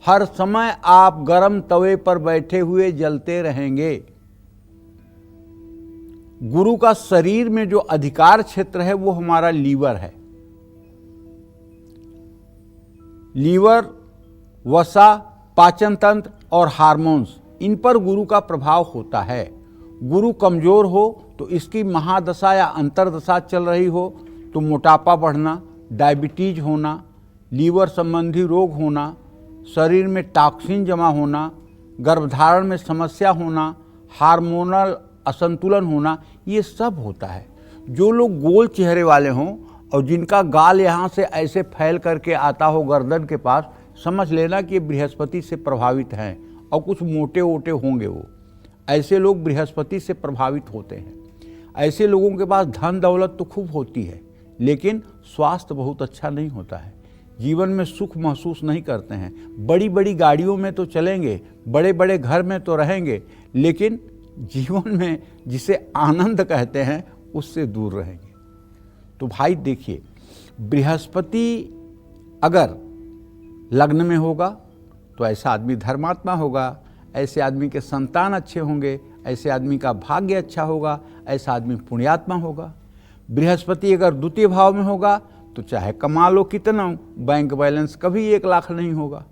हर समय आप गर्म तवे पर बैठे हुए जलते रहेंगे। गुरु का शरीर में जो अधिकार क्षेत्र है वो हमारा लीवर है। लीवर, वसा, पाचन तंत्र और हार्मोन्स, इन पर गुरु का प्रभाव होता है। गुरु कमजोर हो तो इसकी महादशा या अंतरदशा चल रही हो तो मोटापा बढ़ना, डायबिटीज होना, लीवर संबंधी रोग होना, शरीर में टॉक्सिन जमा होना, गर्भधारण में समस्या होना, हार्मोनल असंतुलन होना, ये सब होता है। जो लोग गोल चेहरे वाले हों और जिनका गाल यहाँ से ऐसे फैल करके आता हो गर्दन के पास, समझ लेना कि बृहस्पति से प्रभावित हैं और कुछ मोटे वोटे होंगे। वो ऐसे लोग बृहस्पति से प्रभावित होते हैं। ऐसे लोगों के पास धन दौलत तो खूब होती है, लेकिन स्वास्थ्य बहुत अच्छा नहीं होता है। जीवन में सुख महसूस नहीं करते हैं। बड़ी बड़ी गाड़ियों में तो चलेंगे, बड़े बड़े घर में तो रहेंगे, लेकिन जीवन में जिसे आनंद कहते हैं उससे दूर रहेंगे। तो भाई देखिए, बृहस्पति अगर लग्न में होगा तो ऐसा आदमी धर्मात्मा होगा, ऐसे आदमी के संतान अच्छे होंगे, ऐसे आदमी का भाग्य अच्छा होगा, ऐसा आदमी पुण्यात्मा होगा। बृहस्पति अगर द्वितीय भाव में होगा तो चाहे कमा लो कितना, बैंक बैलेंस कभी 1 लाख नहीं होगा,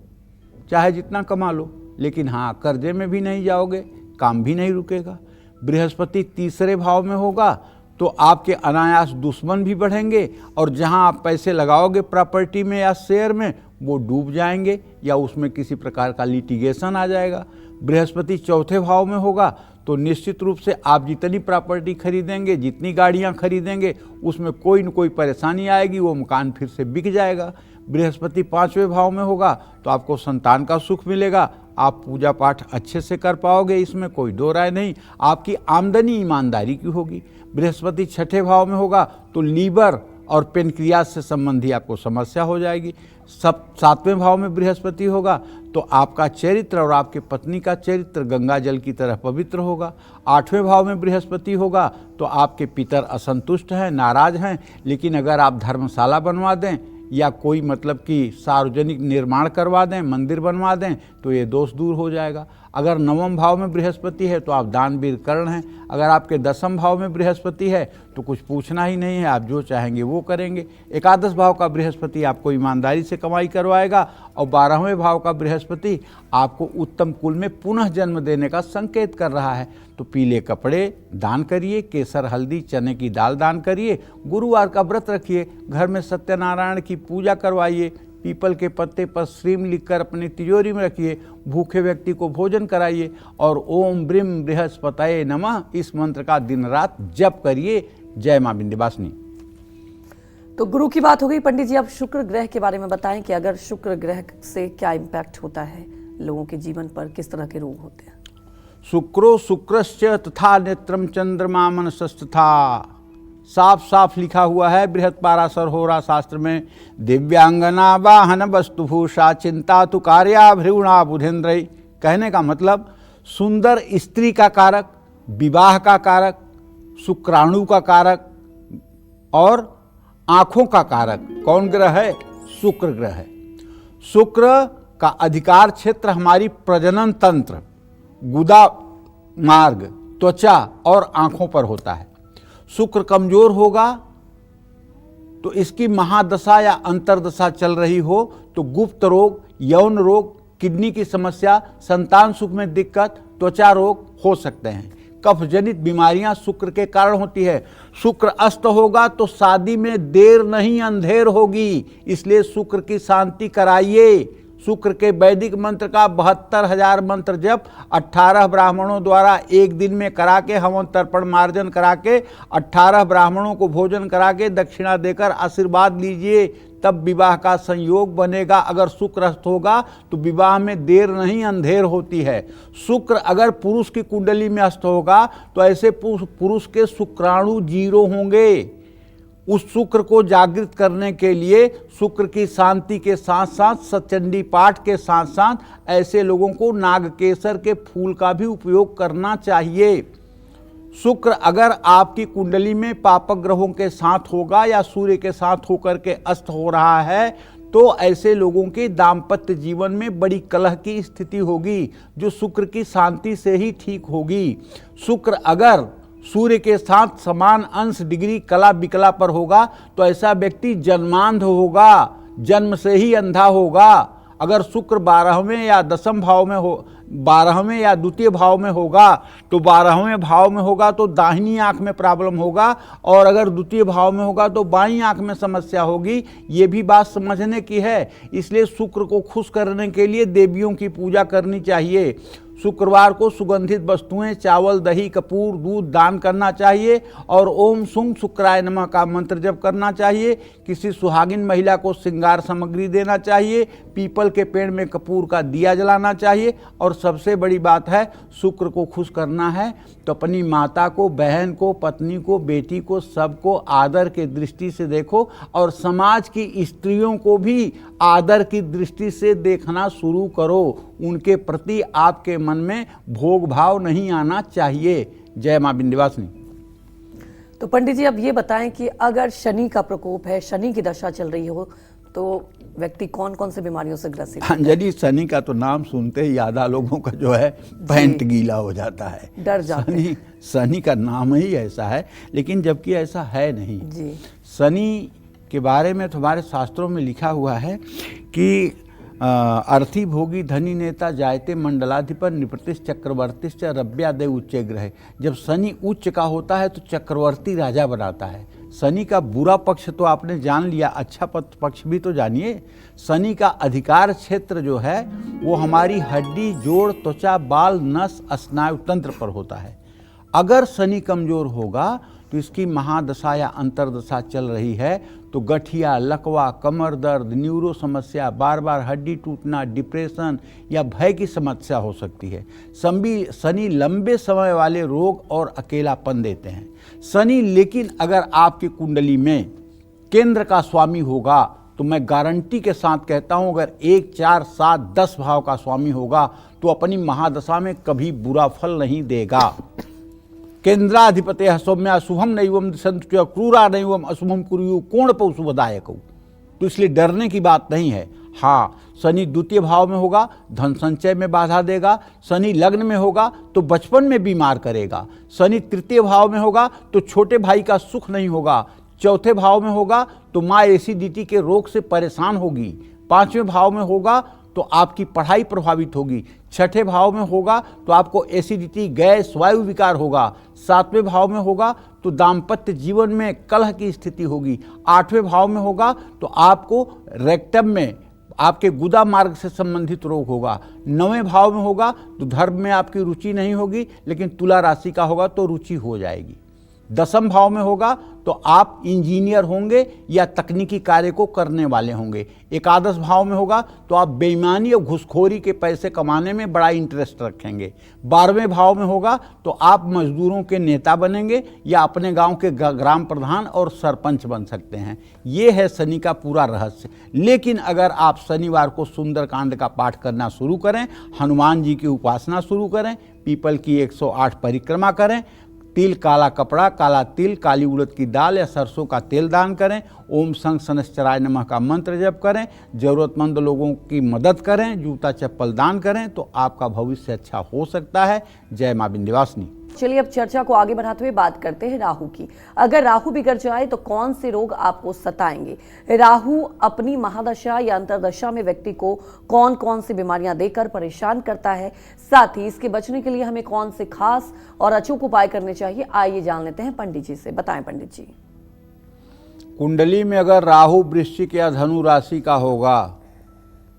चाहे जितना कमा लो, लेकिन हाँ, कर्जे में भी नहीं जाओगे, काम भी नहीं रुकेगा। बृहस्पति तीसरे भाव में होगा तो आपके अनायास दुश्मन भी बढ़ेंगे और जहाँ आप पैसे लगाओगे प्रॉपर्टी में या शेयर में, वो डूब जाएंगे या उसमें किसी प्रकार का लिटिगेशन आ जाएगा। बृहस्पति चौथे भाव में होगा तो निश्चित रूप से आप जितनी प्रॉपर्टी खरीदेंगे, जितनी गाड़ियां खरीदेंगे, उसमें कोई न कोई परेशानी आएगी, वो मकान फिर से बिक जाएगा। बृहस्पति 5वें भाव में होगा तो आपको संतान का सुख मिलेगा, आप पूजा पाठ अच्छे से कर पाओगे, इसमें कोई दो राय नहीं। आपकी आमदनी ईमानदारी की होगी। बृहस्पति 6ठे भाव में होगा तो लीवर और पेनक्रियास से संबंधी आपको समस्या हो जाएगी। 7वें भाव में बृहस्पति होगा तो आपका चरित्र और आपके पत्नी का चरित्र गंगा जल की तरह पवित्र होगा। 8वें भाव में बृहस्पति होगा तो आपके पितर असंतुष्ट हैं, नाराज हैं, लेकिन अगर आप धर्मशाला बनवा दें या कोई मतलब कि सार्वजनिक निर्माण करवा दें, मंदिर बनवा दें, तो ये दोष दूर हो जाएगा। अगर 9वें भाव में बृहस्पति है तो आप दानवीर कर्ण हैं। अगर आपके 10वें भाव में बृहस्पति है तो कुछ पूछना ही नहीं है, आप जो चाहेंगे वो करेंगे। 11 भाव का बृहस्पति आपको ईमानदारी से कमाई करवाएगा और 12वें भाव का बृहस्पति आपको उत्तम कुल में पुनः जन्म देने का संकेत कर रहा है। तो पीले कपड़े दान करिए, केसर हल्दी चने की दाल दान करिए, गुरुवार का व्रत रखिए, घर में सत्यनारायण की पूजा करवाइए, पीपल के पत्ते पर श्रीम लिखकर अपनी तिजोरी में रखिए, भूखे व्यक्ति को भोजन कराइए और ओम ब्रीम बृहस्पतये नमः इस मंत्र का दिन रात जप करिए। जय मां विंध्यवासिनी। तो गुरु की बात हो गई। पंडित जी, आप शुक्र ग्रह के बारे में बताएं कि अगर शुक्र ग्रह से क्या इम्पैक्ट होता है लोगों के जीवन पर, किस तरह के रोग होते हैं? शुक्रो शुक्रश्च तथा नेत्रम चंद्रमा मनसस्तथा, साफ साफ लिखा हुआ है बृहत्पाराशर होरा शास्त्र में। दिव्यांगना वाहन वस्तुभूषा चिंता तु कार्याभ्रिगुणा बुधेन्द्र। कहने का मतलब सुंदर स्त्री का कारक, विवाह का कारक, शुक्राणु का कारक और आंखों का कारक कौन ग्रह है? शुक्र ग्रह है। शुक्र का अधिकार क्षेत्र हमारी प्रजनन तंत्र, गुदा मार्ग, त्वचा और आंखों पर होता है। शुक्र कमजोर होगा तो इसकी महादशा या अंतरदशा चल रही हो तो गुप्त रोग, यौन रोग, किडनी की समस्या, संतान सुख में दिक्कत, त्वचा रोग हो सकते हैं। कफ जनित बीमारियां शुक्र के कारण होती है। शुक्र अस्त होगा तो शादी में देर नहीं अंधेर होगी, इसलिए शुक्र की शांति कराइए। शुक्र के वैदिक मंत्र का 72,000 मंत्र जप 18 ब्राह्मणों द्वारा एक दिन में करा के, हवन तर्पण मार्जन करा के, 18 ब्राह्मणों को भोजन करा के दक्षिणा देकर आशीर्वाद लीजिए, तब विवाह का संयोग बनेगा। अगर शुक्र अस्त होगा तो विवाह में देर नहीं अंधेर होती है। शुक्र अगर पुरुष की कुंडली में अस्त होगा तो ऐसे पुरुष के शुक्राणु 0 होंगे। उस शुक्र को जागृत करने के लिए शुक्र की शांति के साथ साथ सचंडी पाठ के साथ साथ ऐसे लोगों को नागकेसर के फूल का भी उपयोग करना चाहिए। शुक्र अगर आपकी कुंडली में पापक ग्रहों के साथ होगा या सूर्य के साथ होकर के अस्त हो रहा है तो ऐसे लोगों के दाम्पत्य जीवन में बड़ी कलह की स्थिति होगी, जो शुक्र की शांति से ही ठीक होगी। शुक्र अगर सूर्य के साथ समान अंश डिग्री कला विकला पर होगा तो ऐसा व्यक्ति जन्मांध होगा, जन्म से ही अंधा होगा। अगर शुक्र 12वें या 10वें भाव में हो, 12वें या द्वितीय भाव में होगा तो 12वें भाव में होगा तो दाहिनी आंख में प्रॉब्लम होगा, और अगर द्वितीय भाव में होगा तो बाईं आंख में समस्या होगी। ये भी बात समझने की है। इसलिए शुक्र को खुश करने के लिए देवियों की पूजा करनी चाहिए। शुक्रवार को सुगंधित वस्तुएं, चावल, दही, कपूर, दूध दान करना चाहिए और ओम सुंग शुक्राय नमः का मंत्र जप करना चाहिए। किसी सुहागिन महिला को श्रृंगार सामग्री देना चाहिए। पीपल के पेड़ में कपूर का दिया जलाना चाहिए। और सबसे बड़ी बात है, शुक्र को खुश करना है तो अपनी माता को, बहन को, पत्नी को, बेटी को, सबको आदर के दृष्टि से देखो और समाज की स्त्रियों को भी आदर की दृष्टि से देखना शुरू करो। उनके प्रति आपके मन में भोग भाव नहीं आना चाहिए। जय मां विंध्यवासिनी। तो पंडित जी अब ये बताएं कि अगर शनि का प्रकोप है, शनि की दशा चल रही हो तो व्यक्ति कौन कौन से बीमारियों से ग्रसित है? अंजलि, शनि का तो नाम सुनते ही आधा लोगों का जो है पैंट गीला हो जाता है, डर जाते हैं। शनि का नाम ही ऐसा है, लेकिन जबकि ऐसा है नहीं जी। शनि के बारे में तो हमारे शास्त्रों में लिखा हुआ है कि अर्थी भोगी धनी नेता जायते मंडलाधिपति निपतिश चक्रवर्तिश्च रव्यादय उच्च ग्रह। जब शनि उच्च का होता है तो चक्रवर्ती राजा बनाता है। शनि का बुरा पक्ष तो आपने जान लिया, अच्छा पक्ष भी तो जानिए। शनि का अधिकार क्षेत्र जो है वो हमारी हड्डी, जोड़, त्वचा, बाल, नस, स्नायु तंत्र पर होता है। अगर शनि कमजोर होगा तो इसकी महादशा या अंतरदशा चल रही है तो गठिया, लकवा, कमर दर्द, न्यूरो समस्या, बार बार हड्डी टूटना, डिप्रेशन या भय की समस्या हो सकती है। शनि लंबे समय वाले रोग और अकेलापन देते हैं। शनि लेकिन अगर आपकी कुंडली में केंद्र का स्वामी होगा तो मैं गारंटी के साथ कहता हूं, अगर 1, 4, 7, 10 भाव का स्वामी होगा तो अपनी महादशा में कभी बुरा फल नहीं देगा। केंद्राधिपते सौम्या शुभम नैवम दिशंतु क्रूरा नैवम अशुभम कुरु कोण पौ शुभदायक। तो इसलिए डरने की बात नहीं है। हाँ, शनि द्वितीय भाव में होगा, धन संचय में बाधा देगा। शनि लग्न में होगा तो बचपन में बीमार करेगा। शनि तृतीय भाव में होगा तो छोटे भाई का सुख नहीं होगा। चौथे भाव में होगा तो माँ एसिडिटी के रोग से परेशान होगी। 5वें भाव में होगा तो आपकी पढ़ाई प्रभावित होगी। 6ठे भाव में होगा तो आपको एसिडिटी, गैस, वायु विकार होगा। 7वें भाव में होगा तो दाम्पत्य जीवन में कलह की स्थिति होगी। 8वें भाव में होगा तो आपको रेक्टम में, आपके गुदा मार्ग से संबंधित रोग होगा। 9वें भाव में होगा तो धर्म में आपकी रुचि नहीं होगी, लेकिन तुला राशि का होगा तो रुचि हो जाएगी। 10वें भाव में होगा तो आप इंजीनियर होंगे या तकनीकी कार्य को करने वाले होंगे। 11वें भाव में होगा तो आप बेईमानी और घुसखोरी के पैसे कमाने में बड़ा इंटरेस्ट रखेंगे। 12वें भाव में होगा तो आप मजदूरों के नेता बनेंगे या अपने गांव के ग्राम प्रधान और सरपंच बन सकते हैं। ये है शनि का पूरा रहस्य। लेकिन अगर आप शनिवार को सुंदरकांड का पाठ करना शुरू करें, हनुमान जी की उपासना शुरू करें, पीपल की 108 परिक्रमा करें, तिल, काला कपड़ा, काला तिल, काली उड़द की दाल या सरसों का तेल दान करें, ओम संग शनश्चराय नमः का मंत्र जप करें, जरूरतमंद लोगों की मदद करें, जूता चप्पल दान करें तो आपका भविष्य अच्छा हो सकता है। जय मां विंध्यवासिनी। चलिए अब चर्चा को आगे बढ़ाते हुए बात करते हैं राहु की। अगर राहु बिगड़ जाए तो कौन से रोग आपको सताएंगे? राहु अपनी महादशा या अंतरदशा में व्यक्ति को कौन कौन सी बीमारियां देकर परेशान करता है, साथ ही इसके बचने के लिए हमें कौन से खास और अचूक उपाय करने चाहिए, आइए जान लेते हैं पंडित जी से। बताएं पंडित जी। कुंडली में अगर राहु वृश्चिक या धनु राशि का होगा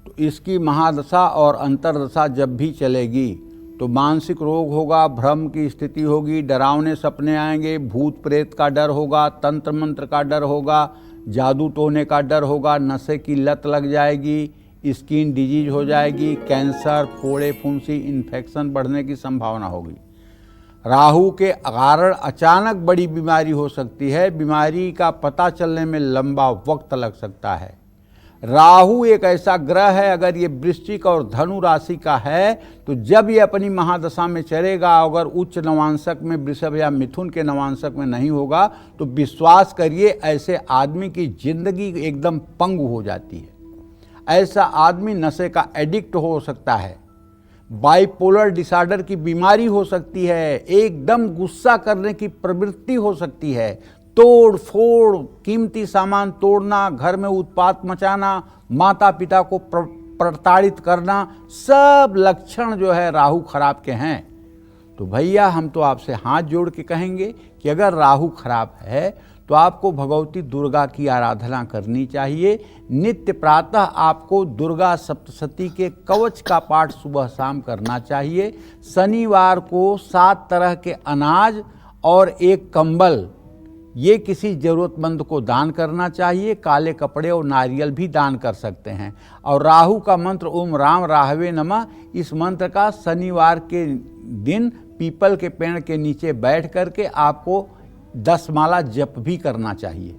तो इसकी महादशा और अंतर्दशा जब भी चलेगी तो मानसिक रोग होगा, भ्रम की स्थिति होगी, डरावने सपने आएंगे, भूत प्रेत का डर होगा, तंत्र मंत्र का डर होगा, जादू टोने का डर होगा, नशे की लत लग जाएगी, स्किन डिजीज हो जाएगी, कैंसर, फोड़े फुंसी, इन्फेक्शन बढ़ने की संभावना होगी। राहु के कारण अचानक बड़ी बीमारी हो सकती है। बीमारी का पता चलने में लंबा वक्त लग सकता है। राहु एक ऐसा ग्रह है, अगर ये वृश्चिक और धनु राशि का है तो जब ये अपनी महादशा में चलेगा, अगर उच्च नवांशक में वृषभ या मिथुन के नवांशक में नहीं होगा तो विश्वास करिए ऐसे आदमी की जिंदगी एकदम पंगु हो जाती है। ऐसा आदमी नशे का एडिक्ट हो सकता है, बाइपोलर डिसऑर्डर की बीमारी हो सकती है, एकदम गुस्सा करने की प्रवृत्ति हो सकती है, तोड़ फोड़, कीमती सामान तोड़ना, घर में उत्पात मचाना, माता पिता को प्रताड़ित करना, सब लक्षण जो है राहु खराब के हैं। तो भैया हम तो आपसे हाथ जोड़ के कहेंगे कि अगर राहु खराब है तो आपको भगवती दुर्गा की आराधना करनी चाहिए। नित्य प्रातः आपको दुर्गा सप्तशती के कवच का पाठ सुबह शाम करना चाहिए। शनिवार को 7 तरह के अनाज और एक कंबल ये किसी ज़रूरतमंद को दान करना चाहिए। काले कपड़े और नारियल भी दान कर सकते हैं। और राहु का मंत्र ओम राम राहवे नमः, इस मंत्र का शनिवार के दिन पीपल के पेड़ के नीचे बैठ करके आपको 10 माला जप भी करना चाहिए।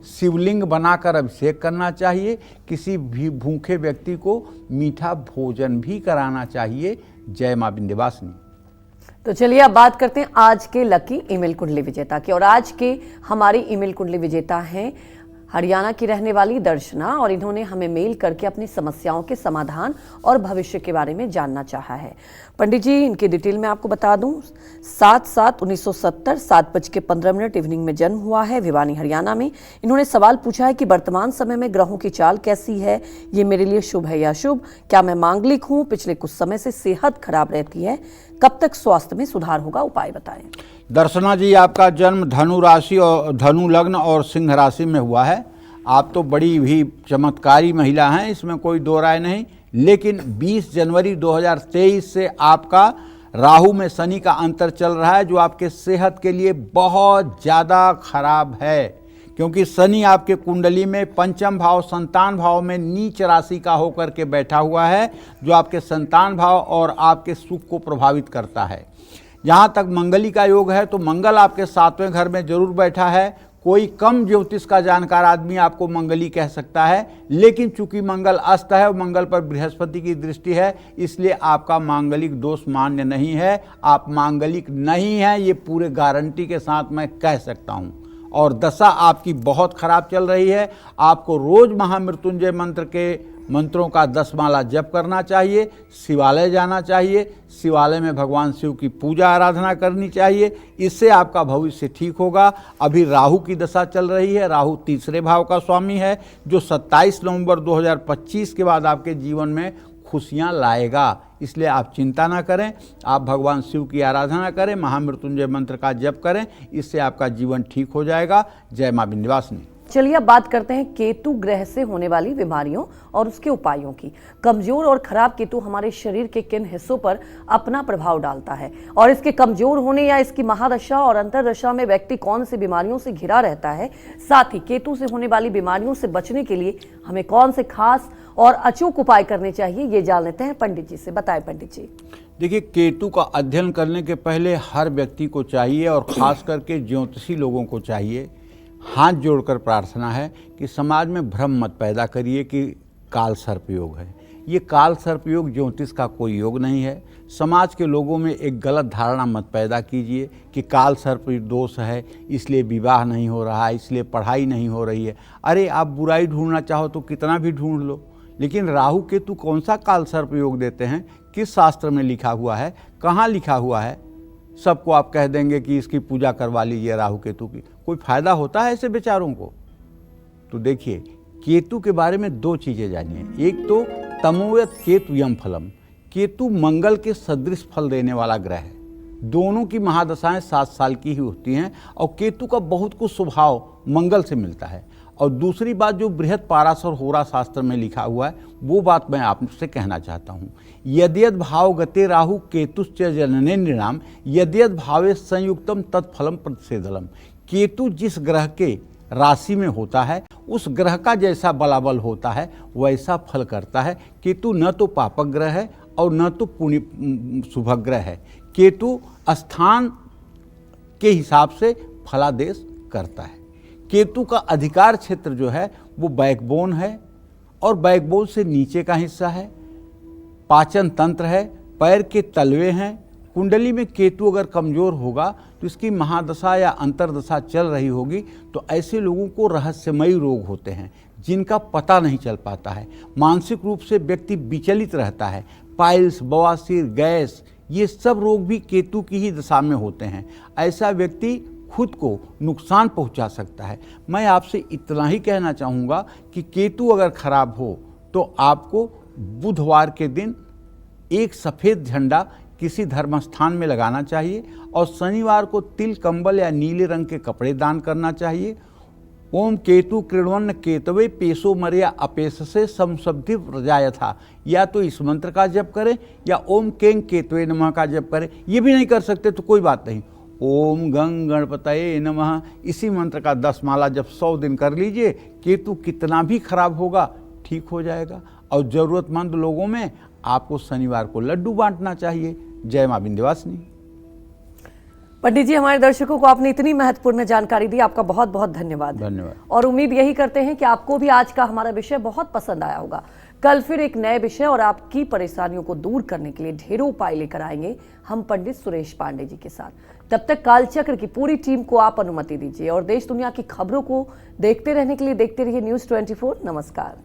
शिवलिंग बनाकर अभिषेक करना चाहिए। किसी भी भूखे व्यक्ति को मीठा भोजन भी कराना चाहिए। जय मां विंध्यवासिनी। तो चलिए अब बात करते हैं आज के लकी ईमेल कुंडली विजेता की। और आज के हमारी ईमेल कुंडली विजेता हैं हरियाणा की रहने वाली दर्शना, और इन्होंने हमें मेल करके अपनी समस्याओं के समाधान और भविष्य के बारे में जानना चाहा है। पंडित जी इनकी डिटेल में आपको बता दूं, 7/7/1970 7:15 इवनिंग में जन्म हुआ है, भिवानी हरियाणा में। इन्होंने सवाल पूछा है कि वर्तमान समय में ग्रहों की चाल कैसी है, ये मेरे लिए शुभ है या शुभ, क्या मैं मांगलिक हूँ, पिछले कुछ समय से सेहत खराब रहती है, कब तक स्वास्थ्य में सुधार होगा, उपाय बताएं। दर्शना जी, आपका जन्म धनु राशि और धनु लग्न और सिंह राशि में हुआ है। आप तो बड़ी ही चमत्कारी महिला हैं, इसमें कोई दो राय नहीं। लेकिन 20 जनवरी 2023 से आपका राहु में शनि का अंतर चल रहा है, जो आपके सेहत के लिए बहुत ज़्यादा खराब है। क्योंकि शनि आपके कुंडली में पंचम भाव संतान भाव में नीच राशि का होकर के बैठा हुआ है, जो आपके संतान भाव और आपके सुख को प्रभावित करता है। जहाँ तक मंगली का योग है तो मंगल आपके 7वें घर में जरूर बैठा है। कोई कम ज्योतिष का जानकार आदमी आपको मंगली कह सकता है, लेकिन चूंकि मंगल अस्त है और मंगल पर बृहस्पति की दृष्टि है, इसलिए आपका मांगलिक दोष मान्य नहीं है। आप मांगलिक नहीं हैं, ये पूरे गारंटी के साथ मैं कह सकता हूँ। और दशा आपकी बहुत खराब चल रही है। आपको रोज महामृत्युंजय मंत्र के मंत्रों का 10 माला जप करना चाहिए, शिवालय जाना चाहिए, शिवालय में भगवान शिव की पूजा आराधना करनी चाहिए। इससे आपका भविष्य ठीक होगा। अभी राहु की दशा चल रही है। राहु 3रे भाव का स्वामी है, जो 27 नवंबर 2025 के बाद आपके जीवन में खुशियां लाएगा। इसलिए आप चिंता ना करें, आप भगवान शिव की आराधना करें, महामृत्युंजय मंत्र का जप करें, इससे आपका जीवन ठीक हो जाएगा। जय मां विंध्यवासिनी। चलिए अब बात करते हैं केतु ग्रह से होने वाली बीमारियों और उसके उपायों की। कमजोर और खराब केतु हमारे शरीर के किन हिस्सों पर अपना प्रभाव डालता है, और इसके कमजोर होने या इसकी महादशा और अंतरदशा में व्यक्ति कौन सी बीमारियों से घिरा रहता है, साथ ही केतु से होने वाली बीमारियों से बचने के लिए हमें कौन से खास और अचूक उपाय करने चाहिए, ये जान लेते हैं पंडित जी से। बताएं पंडित जी। देखिए, केतु का अध्ययन करने के पहले हर व्यक्ति को चाहिए, और खास करके ज्योतिषी लोगों को चाहिए, हाथ जोड़कर प्रार्थना है कि समाज में भ्रम मत पैदा करिए कि काल सर्प योग है। ये काल सर्प योग ज्योतिष का कोई योग नहीं है। समाज के लोगों में एक गलत धारणा मत पैदा कीजिए कि काल सर्प दोष है, इसलिए विवाह नहीं हो रहा है, इसलिए पढ़ाई नहीं हो रही है। अरे आप बुराई ढूंढना चाहो तो कितना भी ढूंढ लो, लेकिन राहु केतु कौन सा काल सर्प योग देते हैं, किस शास्त्र में लिखा हुआ है, कहाँ लिखा हुआ है, सबको आप कह देंगे कि इसकी पूजा करवा लीजिए राहु केतु की। कोई फायदा होता है ऐसे बेचारों को? तो देखिए, केतु के बारे में 2 चीजें जानिए। एक तो तमोयत केतु यम फलम, केतु मंगल के सदृश फल देने वाला ग्रह है। दोनों की महादशाएं 7 साल की ही होती हैं, और केतु का बहुत कुछ स्वभाव मंगल से मिलता है। और दूसरी बात जो बृहद पाराशर होरा शास्त्र में लिखा हुआ है वो बात मैं आपसे कहना चाहता हूँ। यद्यद भाव गते राहु केतुश्च जनने नृणाम यद्यद भावे संयुक्तम तत्फलम प्रतिषेधलम। केतु जिस ग्रह के राशि में होता है उस ग्रह का जैसा बलाबल होता है वैसा फल करता है। केतु न तो पापक ग्रह है और न तो पुण्य शुभ ग्रह है। केतु स्थान के हिसाब से फलादेश करता है। केतु का अधिकार क्षेत्र जो है वो बैकबोन है और बैकबोन से नीचे का हिस्सा है, पाचन तंत्र है, पैर के तलवे हैं। कुंडली में केतु अगर कमजोर होगा तो इसकी महादशा या अंतरदशा चल रही होगी तो ऐसे लोगों को रहस्यमयी रोग होते हैं जिनका पता नहीं चल पाता है। मानसिक रूप से व्यक्ति विचलित रहता है। पाइल्स, बवासीर, गैस, ये सब रोग भी केतु की ही दशा में होते हैं। ऐसा व्यक्ति खुद को नुकसान पहुंचा सकता है। मैं आपसे इतना ही कहना चाहूँगा कि केतु अगर खराब हो तो आपको बुधवार के दिन एक सफ़ेद झंडा किसी धर्म स्थान में लगाना चाहिए और शनिवार को तिल, कंबल या नीले रंग के कपड़े दान करना चाहिए। ओम केतु कृण्वन्न केतवे पेशो मर्या अपेश से समशब्दि प्रजायथा, या तो इस मंत्र का जप करें या ओम केंग केतवे नमः का जप करें। ये भी नहीं कर सकते तो कोई बात नहीं, ओम गंग गणपतये नमः इसी मंत्र का 10 माला जब 100 दिन कर लीजिए, केतु कितना भी खराब होगा ठीक हो जाएगा। और ज़रूरतमंद लोगों में आपको शनिवार को लड्डू बांटना चाहिए। जय मां विंध्यवासिनी। पंडित जी, हमारे दर्शकों को आपने इतनी महत्वपूर्ण जानकारी दी, आपका बहुत बहुत धन्यवाद। धन्यवाद। और उम्मीद यही करते हैं कि आपको भी आज का हमारा विषय बहुत पसंद आया होगा। कल फिर एक नए विषय और आपकी परेशानियों को दूर करने के लिए ढेरों उपाय लेकर आएंगे हम पंडित सुरेश पांडे जी के साथ। तब तक कालचक्र की पूरी टीम को आप अनुमति दीजिए और देश दुनिया की खबरों को देखते रहने के लिए देखते रहिए News 24। नमस्कार।